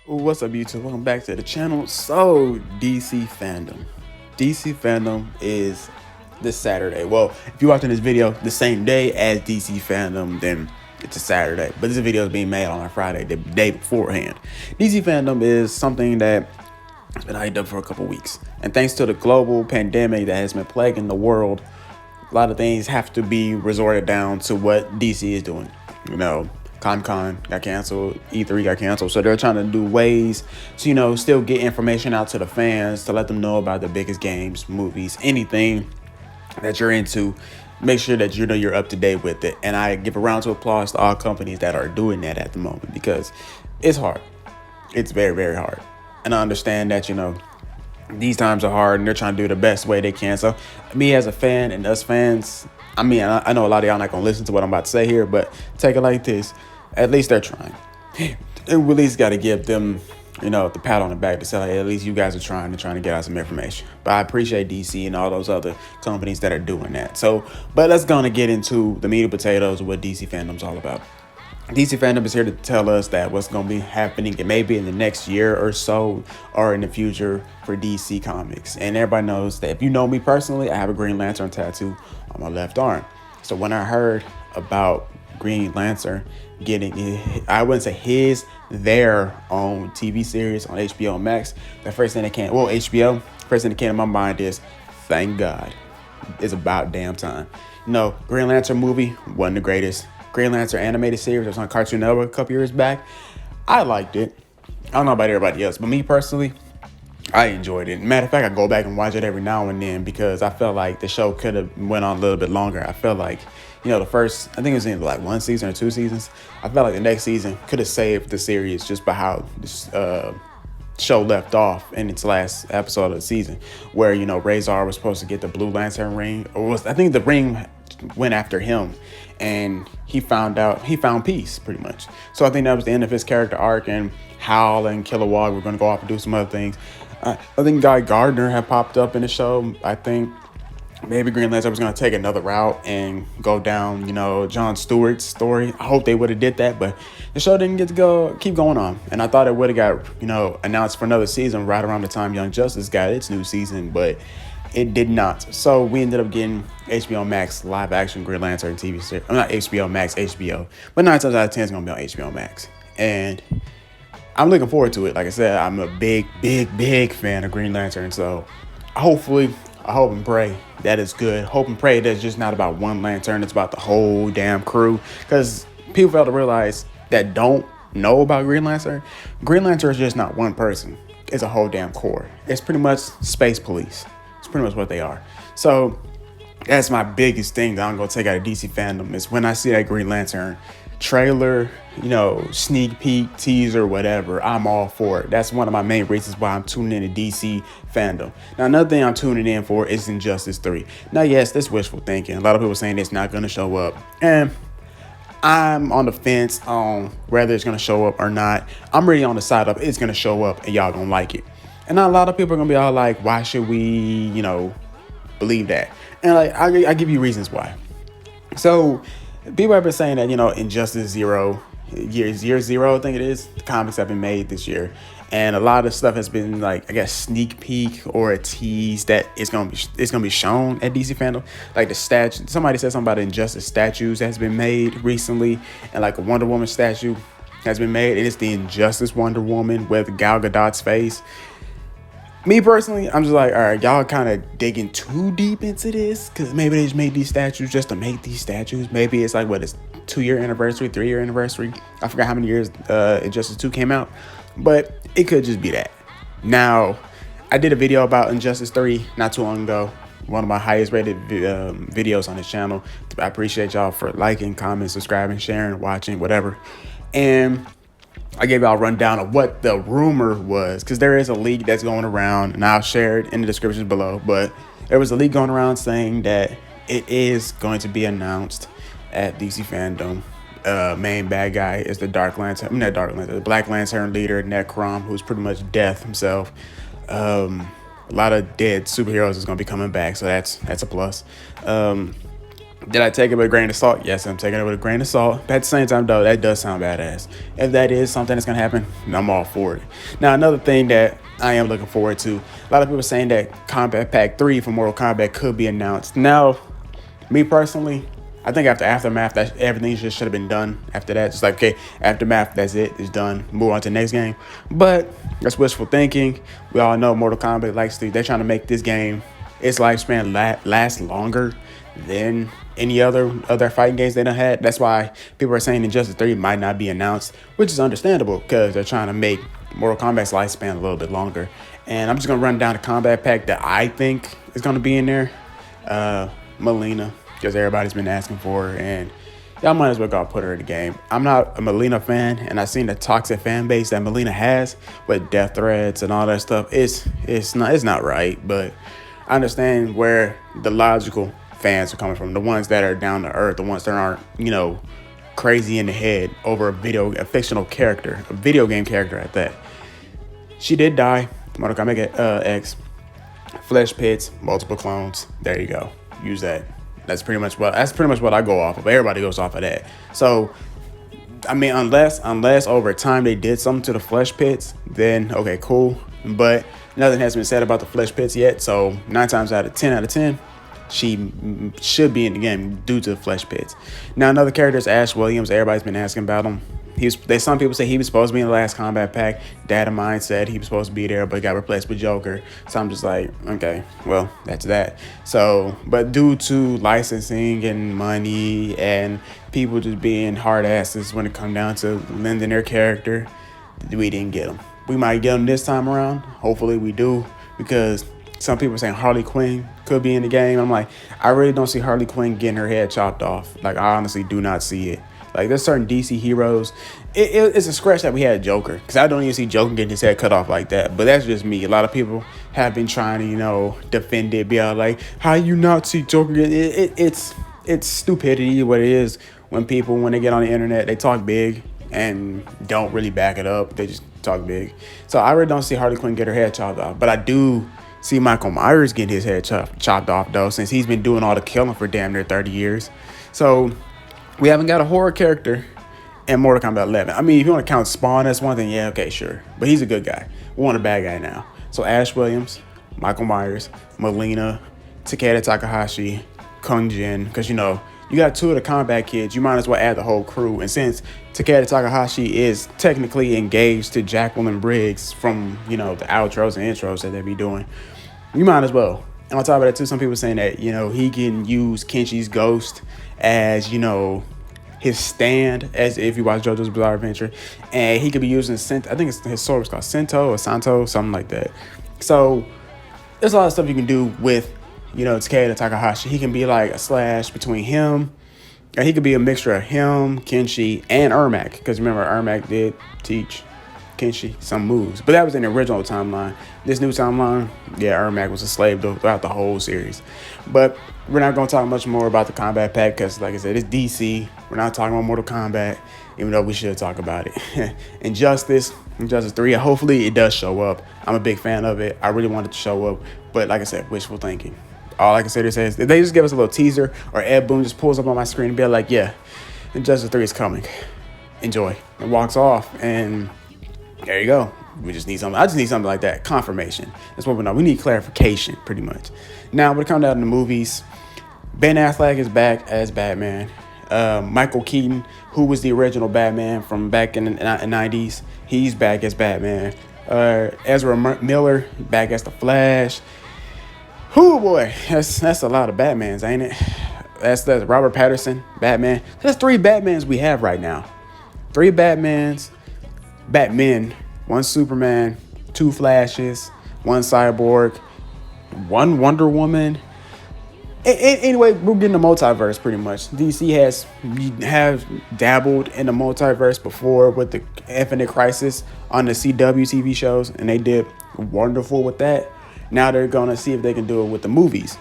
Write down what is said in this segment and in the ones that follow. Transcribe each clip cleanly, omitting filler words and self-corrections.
What's up, YouTube? Welcome back to the channel. So, DC Fandom. DC Fandom is this Saturday. Well, if you're watching this video the same day as DC Fandom, then it's a Saturday. But this video is being made on a Friday, the day beforehand. DC Fandom is something that has been hyped up for a couple weeks. And thanks to the global pandemic that has been plaguing the world, a lot of things have to be resorted down to what DC is doing. Con got canceled, E3 got canceled, so they're trying to do ways to, still get information out to the fans, to let them know about the biggest games, movies, anything that you're into. Make sure that you're up to date with it. And I give a round of applause to all companies that are doing that at the moment, because it's hard. It's very, very hard. And I understand that, these times are hard and they're trying to do the best way they can. So me as a fan and us fans, I know a lot of y'all not gonna listen to what I'm about to say here, but take it like this. At least they're trying. And we at least got to give them, the pat on the back to say, like, at least you guys are trying to get out some information. But I appreciate DC and all those other companies that are doing that. So, but let's gonna get into the meat and potatoes of what DC Fandom's all about. DC Fandom is here to tell us that what's going to be happening, it may be in the next year or so, or in the future for DC Comics. And everybody knows that if you know me personally, I have a Green Lantern tattoo on my left arm. So when I heard about Green Lantern getting, I wouldn't say their own TV series on HBO Max, the first thing that came, HBO, first thing that came to my mind is, thank God, it's about damn time. Green Lantern movie wasn't the greatest. Green Lantern animated series that was on Cartoon Network a couple years back, I liked it. I don't know about everybody else, but me personally, I enjoyed it. Matter of fact, I go back and watch it every now and then because I felt like the show could have went on a little bit longer. I felt like, the first, I think it was in like 1 season or 2 seasons. I felt like the next season could have saved the series just by how this show left off in its last episode of the season, where, Razor was supposed to get the Blue Lantern ring. I think the ring went after him, and he found peace pretty much. So I think that was the end of his character arc, and Hal and Kilowog were going to go off and do some other things. I think Guy Gardner had popped up in the show. I think maybe Green Lantern was going to take another route and go down, John Stewart's story. I hope they would have did that, but the show didn't get to keep going on. And I thought it would have got, announced for another season right around the time Young Justice got its new season, but it did not. So we ended up getting HBO Max live action Green Lantern TV series. I'm not HBO Max, HBO. But 9 times out of 10 it's going to be on HBO Max. And I'm looking forward to it. Like I said, I'm a big, big, big fan of Green Lantern. So hopefully, I hope and pray that it's good. Hope and pray that it's just not about one lantern. It's about the whole damn crew. Because people fail to realize that don't know about Green Lantern. Green Lantern is just not one person. It's a whole damn corps. It's pretty much space police. It's pretty much what they are. So that's my biggest thing that I'm going to take out of DC Fandom is when I see that Green Lantern trailer, sneak peek, teaser, whatever, I'm all for it. That's one of my main reasons why I'm tuning into DC Fandom. Now, another thing I'm tuning in for is Injustice 3. Now, yes, that's wishful thinking. A lot of people saying it's not going to show up. And I'm on the fence on whether it's going to show up or not. I'm really on the side of it's going to show up and y'all going to like it. And a lot of people are going to be all like, why should we, believe that? And I give you reasons why. So people have been saying that, Injustice Zero, year zero, I think it is, the comics have been made this year. And a lot of stuff has been sneak peek or a tease that it's gonna be shown at DC Fandom. Like the statue, somebody said something about Injustice statues has been made recently, and like a Wonder Woman statue has been made. It is the Injustice Wonder Woman with Gal Gadot's face. Me personally, I'm just like, all right, y'all kind of digging too deep into this, because maybe they just made these statues just to make these statues. Maybe it's like, it's 2-year anniversary, 3-year anniversary. I forgot how many years Injustice 2 came out, but it could just be that. Now, I did a video about Injustice 3 not too long ago, one of my highest rated videos on this channel. I appreciate y'all for liking, commenting, subscribing, sharing, watching, whatever. And I gave y'all a rundown of what the rumor was, because there is a leak that's going around, and I'll share it in the description below. But there was a leak going around saying that it is going to be announced at DC Fandom. Main bad guy is the the Black Lantern leader, Necrom, who's pretty much death himself. A lot of dead superheroes is going to be coming back, so that's a plus. Did I take it with a grain of salt? Yes, I'm taking it with a grain of salt. But at the same time, though, that does sound badass. If that is something that's going to happen, I'm all for it. Now, another thing that I am looking forward to, a lot of people saying that Combat Pack 3 for Mortal Kombat could be announced. Now, me personally, I think after Aftermath, that everything just should have been done after that. Just like, okay, Aftermath, that's it. It's done. Move on to the next game. But that's wishful thinking. We all know Mortal Kombat they're trying to make this game, its lifespan last longer than any other fighting games they done had. That's why people are saying Injustice 3 might not be announced, which is understandable because they're trying to make Mortal Kombat's lifespan a little bit longer. And I'm just going to run down the combat pack that I think is going to be in there. Melina, because everybody's been asking for her, and y'all might as well go put her in the game. I'm not a Melina fan, and I've seen the toxic fan base that Melina has with death threats and all that stuff. It's not right, but I understand where the logical fans are coming from, the ones that are down to earth, the ones that aren't, crazy in the head over a fictional character, a video game character at that. She did die. Mortal Kombat X, flesh pits, multiple clones. There you go. Use that. That's pretty much what I go off of. Everybody goes off of that. So, I mean, unless over time they did something to the flesh pits, then okay, cool. But nothing has been said about the flesh pits yet. So 9 times out of 10, she should be in the game due to the flesh pits. Now, another character is Ash Williams. Everybody's been asking about him. Some people say he was supposed to be in the last combat pack. Data Mine said he was supposed to be there, but got replaced with Joker. So I'm just like, okay, well, that's that. So, but due to licensing and money and people just being hard asses when it come down to lending their character, we didn't get him. We might get him this time around. Hopefully we do, because some people are saying Harley Quinn could be in the game. I'm like, I really don't see Harley Quinn getting her head chopped off. Like, I honestly do not see it. Like, there's certain DC heroes. It's a scratch that we had Joker, because I don't even see Joker getting his head cut off like that. But that's just me. A lot of people have been trying to, defend it, be all like, how you not see Joker getting it's stupidity what it is when they get on the internet, they talk big and don't really back it up. They just talk big. So I really don't see Harley Quinn get her head chopped off. But I do see Michael Myers getting his head chopped off, though, since he's been doing all the killing for damn near 30 years. So we haven't got a horror character in Mortal Kombat 11. I mean, if you want to count Spawn as one thing, yeah, okay, sure. But he's a good guy. We want a bad guy now. So Ash Williams, Michael Myers, Melina, Takeda Takahashi, Kung Jin. Because, you got 2 of the combat kids. You might as well add the whole crew. And since Takeda Takahashi is technically engaged to Jacqueline Briggs from, the outros and intros that they be doing, you might as well. And on top of that, too, some people saying that, he can use Kenshi's ghost as, his stand, as if you watch JoJo's Bizarre Adventure. And he could be using, I think his sword was called Sento or Santo, something like that. So there's a lot of stuff you can do with, Takeda Takahashi. He can be like a slash between him, and he could be a mixture of him, Kenshi, and Ermac. Because remember, Ermac did teach Kenshi some moves. But that was in the original timeline. This new timeline, yeah, Ermac was a slave throughout the whole series. But we're not going to talk much more about the combat pack because, like I said, it's DC. We're not talking about Mortal Kombat, even though we should talk about it. Injustice 3, hopefully it does show up. I'm a big fan of it. I really want it to show up. But like I said, wishful thinking. All I can say is if they just give us a little teaser, or Ed Boon just pulls up on my screen and be like, yeah, Injustice 3 is coming. Enjoy. And walks off. And there you go. We just need something. I just need something like that. Confirmation. That's what we know. We need clarification, pretty much. Now, when it comes down to the movies, Ben Affleck is back as Batman. Michael Keaton, who was the original Batman from back in the 90s, he's back as Batman. Ezra Miller back as the Flash. Whoo, boy, that's a lot of Batmans, ain't it? That's Robert Pattinson, Batman. That's 3 Batmans we have right now. 3 Batmen, 1 Superman, 2 Flashes, 1 Cyborg, 1 Wonder Woman. Anyway, we're getting the multiverse pretty much. DC have dabbled in the multiverse before with the Infinite Crisis on the CW TV shows, and they did wonderful with that. Now they're going to see if they can do it with the movies.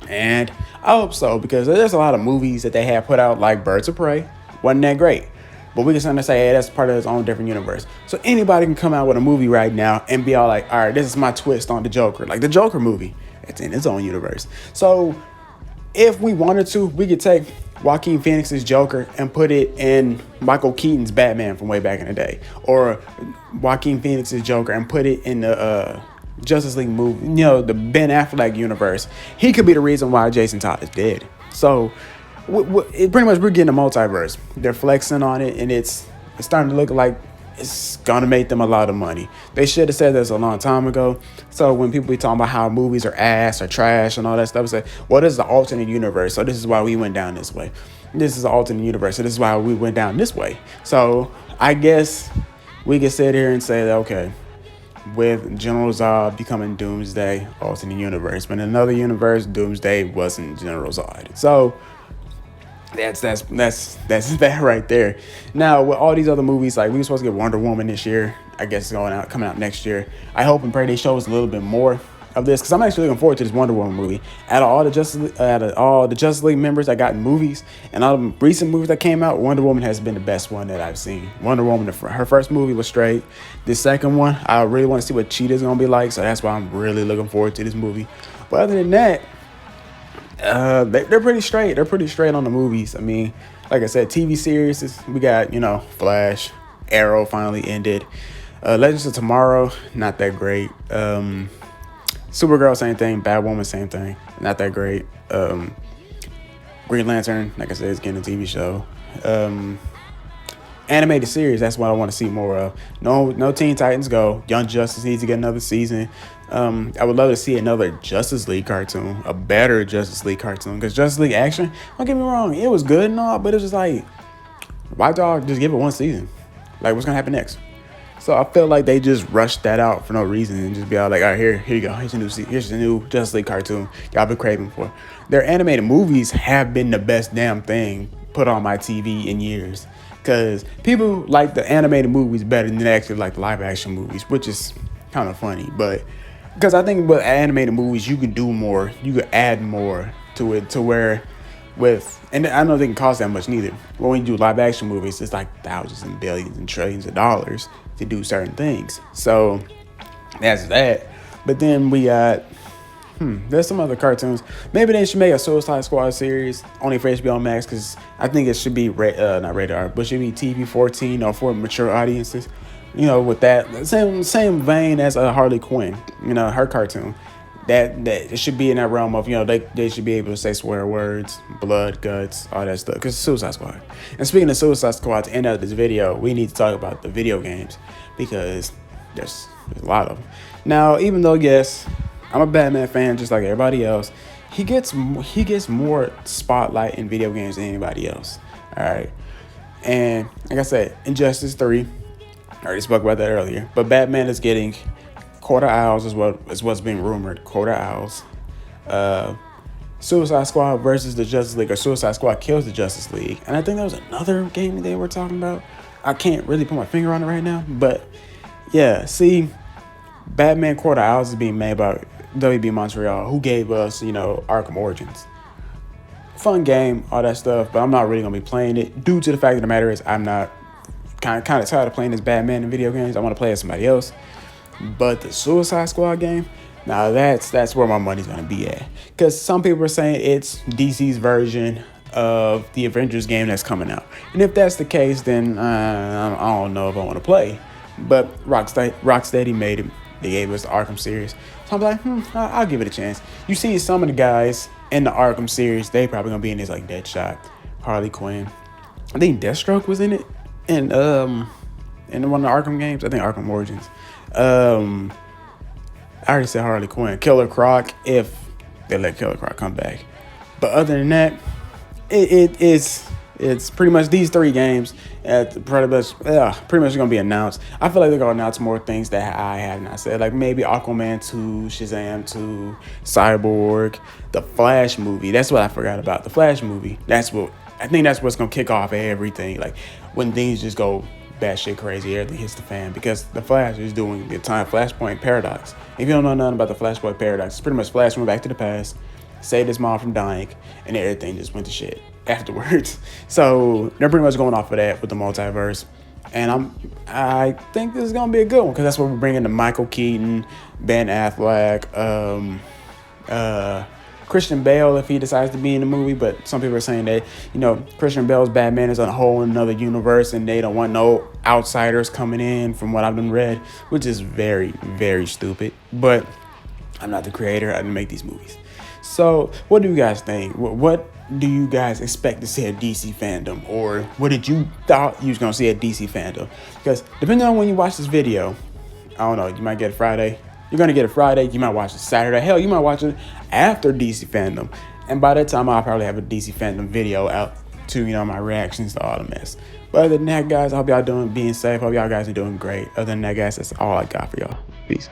And I hope so, because there's a lot of movies that they have put out, like Birds of Prey. Wasn't that great? But we can kind of say, hey, that's part of its own different universe. So anybody can come out with a movie right now and be all like, all right, this is my twist on the Joker. Like the Joker movie. It's in its own universe. So if we wanted to, we could take Joaquin Phoenix's Joker and put it in Michael Keaton's Batman from way back in the day, or Joaquin Phoenix's Joker and put it in the Justice League movie, the Ben Affleck universe. He could be the reason why Jason Todd is dead. So pretty much we're getting a multiverse. They're flexing on it, and it's starting to look like it's gonna make them a lot of money. They should have said this a long time ago. So when people be talking about how movies are ass or trash and all that stuff, say, well, this is the alternate universe, so this is why we went down this way. This is the alternate universe, so this is why we went down this way. So I guess we could sit here and say that, okay, with General Zod becoming Doomsday, alternate universe, but in another universe, Doomsday wasn't General Zod. So that's that right there. Now with all these other movies, like we were supposed to get Wonder Woman this year. I guess it's coming out next year. I hope and pray they show us a little bit more of this, because I'm actually looking forward to this Wonder Woman movie. Out of all the Justice League members that got movies and all the recent movies that came out, Wonder Woman has been the best one that I've seen. Wonder Woman, her first movie was straight. The second one, I really want to see what Cheetah's gonna be like, so that's why I'm really looking forward to this movie. But other than that, they're pretty straight. They're pretty straight on the movies. I mean, like I said, TV series, we got, Flash, Arrow finally ended. Legends of Tomorrow, not that great. Supergirl, same thing. Batwoman, same thing. Not that great. Green Lantern, like I said, is getting a TV show. Animated series, that's what I want to see more of. No Teen Titans Go. Young Justice needs to get another season. I would love to see another Justice League cartoon, a better Justice League cartoon, because Justice League Action, don't get me wrong, it was good and all, but it was just like, why dog just give it one season? Like, what's gonna happen next? So I feel like they just rushed that out for no reason and just be all like, all right, here you go. Here's the new Justice League cartoon y'all been craving for. Their animated movies have been the best damn thing put on my TV in years, because people like the animated movies better than they actually like the live action movies, which is kind of funny. But because I think with animated movies, you can do more, you can add more to it, to where and I don't think it costs that much neither. When you do live action movies, it's like thousands and billions and trillions of dollars to do certain things. So that's that. But then we got there's some other cartoons. Maybe they should make a Suicide Squad series only for HBO Max, because I think it should be not rated R, but should be TV-14 or for mature audiences. With that same vein as Harley Quinn, her cartoon. That it should be in that realm of, they should be able to say swear words, blood, guts, all that stuff, because Suicide Squad. And speaking of Suicide Squad, to end out this video, we need to talk about the video games, because there's a lot of them. Now, even though, yes, I'm a Batman fan just like everybody else, he gets more spotlight in video games than anybody else. All right. And like I said, Injustice 3, I already spoke about that earlier, but Batman is getting Quarter Owls is what's being rumored. Quarter Owls. Suicide Squad versus the Justice League, or Suicide Squad kills the Justice League. And I think that was another game they were talking about. I can't really put my finger on it right now, but yeah, see, Batman Quarter Owls is being made by WB Montreal, who gave us, Arkham Origins. Fun game, all that stuff, but I'm not really gonna be playing it due to the fact of the matter is I'm not kind of tired of playing this Batman in video games. I want to play as somebody else. But the Suicide Squad game, now that's where my money's gonna be at, because some people are saying it's DC's version of the Avengers game that's coming out, and if that's the case, then I don't know if I want to play. But Rocksteady made it. They gave us the Arkham series, so I'm like, I'll give it a chance. You see some of the guys in the Arkham series, they probably gonna be in this, like Deadshot, Harley Quinn. I think Deathstroke was in it, and in one of the Arkham games. I think Arkham Origins. I already said Harley Quinn. Killer Croc, if they let Killer Croc come back. But other than that, it's pretty much these three games. Pretty much going to be announced. I feel like they're going to announce more things that I have not said, like maybe Aquaman 2, Shazam 2, Cyborg, the Flash movie. That's what I forgot about. The Flash movie. I think that's what's going to kick off everything. Like when things just go batshit crazy, everything hits the fan, because the Flash is doing the time Flashpoint paradox. If you don't know nothing about the Flashpoint paradox, it's pretty much Flash went back to the past, saved his mom from dying, and everything just went to shit afterwards. So they're pretty much going off of that with the multiverse, and I think this is gonna be a good one, because that's what we're bringing to Michael Keaton, Ben Affleck, Christian Bale if he decides to be in the movie, but some people are saying that, you know, Christian Bale's Batman is on a whole another universe and they don't want no outsiders coming in, from what I've been read, which is very, very stupid. But I'm not the creator. I didn't make these movies. So what do you guys think? What do you guys expect to see at DC Fandom? Or what did you thought you was going to see at DC Fandom? Because depending on when you watch this video, I don't know, you might get it Friday. You're going to get it Friday. You might watch it Saturday. Hell, you might watch it after DC Fandom. And by that time, I'll probably have a DC Fandom video out to, you know, my reactions to all the mess. But other than that, guys, I hope y'all being safe. Hope y'all guys are doing great. Other than that, guys, that's all I got for y'all. Peace.